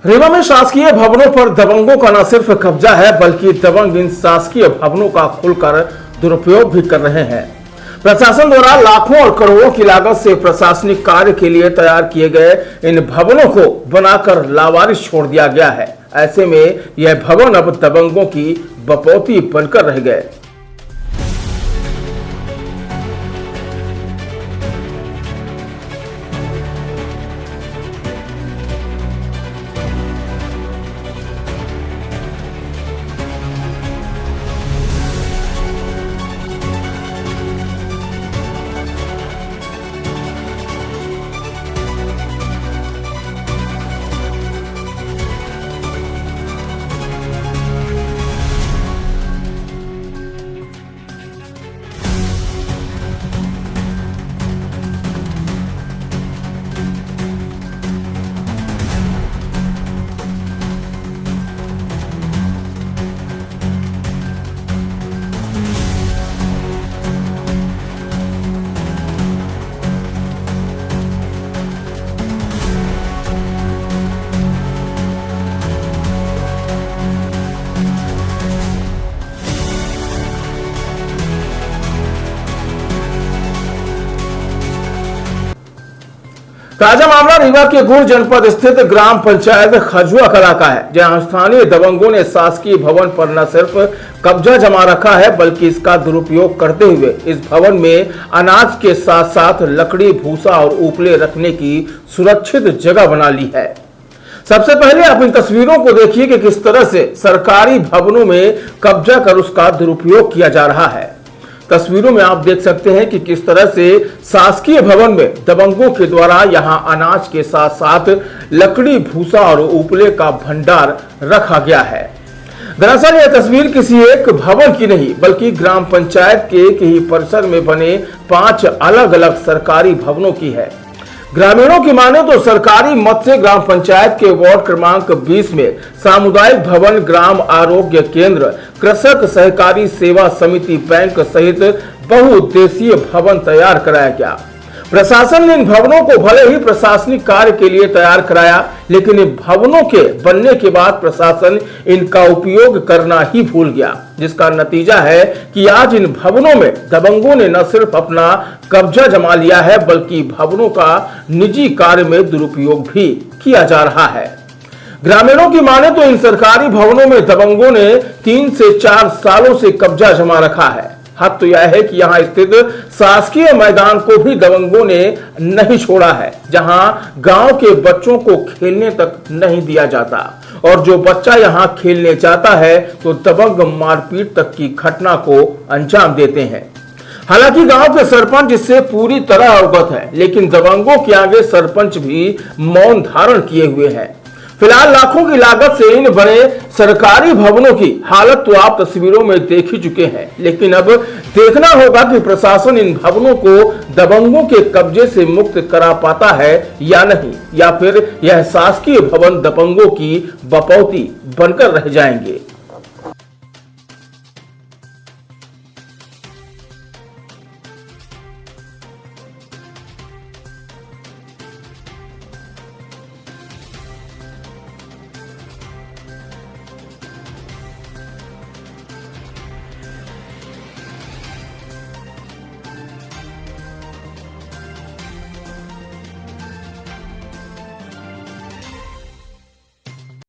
रीवा में शासकीय भवनों पर दबंगों का न सिर्फ कब्जा है बल्कि दबंग इन शासकीय भवनों का खुलकर दुरुपयोग भी कर रहे हैं। प्रशासन द्वारा लाखों और करोड़ों की लागत से प्रशासनिक कार्य के लिए तैयार किए गए इन भवनों को बनाकर लावारिस छोड़ दिया गया है। ऐसे में यह भवन अब दबंगों की बपौती बनकर रह गए। ताजा मामला रीवा के गुड़ जनपद स्थित ग्राम पंचायत खजुआ कला का है, जहां स्थानीय दबंगों ने शासकीय भवन पर न सिर्फ कब्जा जमा रखा है बल्कि इसका दुरुपयोग करते हुए इस भवन में अनाज के साथ साथ लकड़ी, भूसा और उपले रखने की सुरक्षित जगह बना ली है। सबसे पहले आप इन तस्वीरों को देखिए कि किस तरह से सरकारी भवनों में कब्जा कर उसका दुरुपयोग किया जा रहा है। तस्वीरों में आप देख सकते हैं कि किस तरह से शासकीय भवन में दबंगों के द्वारा यहां अनाज के साथ साथ लकड़ी, भूसा और उपले का भंडार रखा गया है। दरअसल यह तस्वीर किसी एक भवन की नहीं बल्कि ग्राम पंचायत के एक ही परिसर में बने 5 अलग अलग सरकारी भवनों की है। ग्रामीणों की माने तो सरकारी मत से ग्राम पंचायत के वार्ड क्रमांक 20 में सामुदायिक भवन, ग्राम आरोग्य केंद्र, कृषक सहकारी सेवा समिति, बैंक सहित बहुउद्देशीय भवन तैयार कराया गया। प्रशासन ने इन भवनों को भले ही प्रशासनिक कार्य के लिए तैयार कराया, लेकिन इन भवनों के बनने के बाद प्रशासन इनका उपयोग करना ही भूल गया, जिसका नतीजा है कि आज इन भवनों में दबंगों ने न सिर्फ अपना कब्जा जमा लिया है बल्कि भवनों का निजी कार्य में दुरुपयोग भी किया जा रहा है। ग्रामीणों की माने तो इन सरकारी भवनों में दबंगों ने 3 से 4 सालों से कब्जा जमा रखा है। हद तो यह है कि यहां स्थित शासकीय मैदान को भी दबंगों ने नहीं छोड़ा है, जहां गांव के बच्चों को खेलने तक नहीं दिया जाता और जो बच्चा यहां खेलने जाता है तो दबंग मारपीट तक की घटना को अंजाम देते हैं। हालांकि गांव के सरपंच इससे पूरी तरह अवगत है, लेकिन दबंगों के आगे सरपंच भी मौन धारण किए हुए हैं। फिलहाल लाखों की लागत से इन बने सरकारी भवनों की हालत तो आप तस्वीरों में देख ही चुके हैं, लेकिन अब देखना होगा कि प्रशासन इन भवनों को दबंगों के कब्जे से मुक्त करा पाता है या नहीं, या फिर यह शासकीय भवन दबंगों की बपौती बनकर रह जाएंगे।